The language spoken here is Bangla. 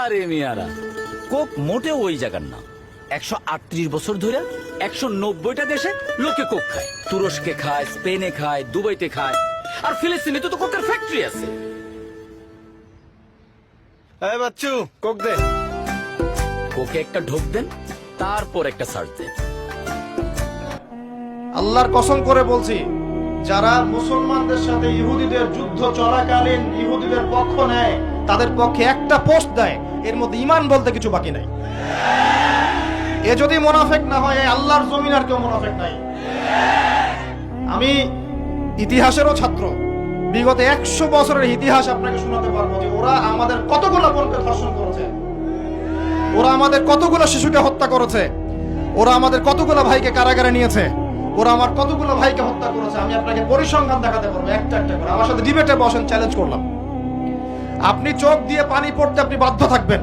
আরে মিয়ারা, কোক মোটেও ওই জায়গার না। 138 বছর ধরে 190টা দেশে লোকে কোক খায়। তুরস্কে খায়, স্পেনে খায়, দুবাইতে খায়, আর ফিলিস্তিনে তো কোকের ফ্যাক্টরি আছে। এই বাচ্চু, কোক দে। কোকে একটা ঢোক দেন, তারপর একটা সার্চ দেন। আল্লাহর কসম করে বলছি, যারা মুসলমানদের সাথে ইহুদিদের যুদ্ধ চলাকালীন ইহুদিদের পক্ষ নেয়, তাদের পক্ষে একটা পোস্ট দেয়, এর মধ্যে ঈমান বলতে কিছু বাকি নাই। এ যদি মুনাফিক না হয়, এই আল্লাহর জমিন আর কেউ মুনাফিক নাই। আমি ইতিহাসেরও ছাত্র, বিগত 100 বছরের ইতিহাস আপনাকে শোনাতে পারবো যে ওরা আমাদের কতগুলো বোনকে ধর্ষণ করেছে, ওরা আমাদের কতগুলো শিশুকে হত্যা করেছে, ওরা আমাদের কতগুলো ভাইকে কারাগারে নিয়েছে, ওরা আমার কতগুলো ভাইকে হত্যা করেছে। আমি আপনাকে পরিসংখ্যান দেখাতে পারবো একটা একটা করে। আমার সাথে ডিবেটে বসেন, চ্যালেঞ্জ করলাম। আপনি চোখ দিয়ে পানি পড়তে আপনি বাধ্য থাকবেন।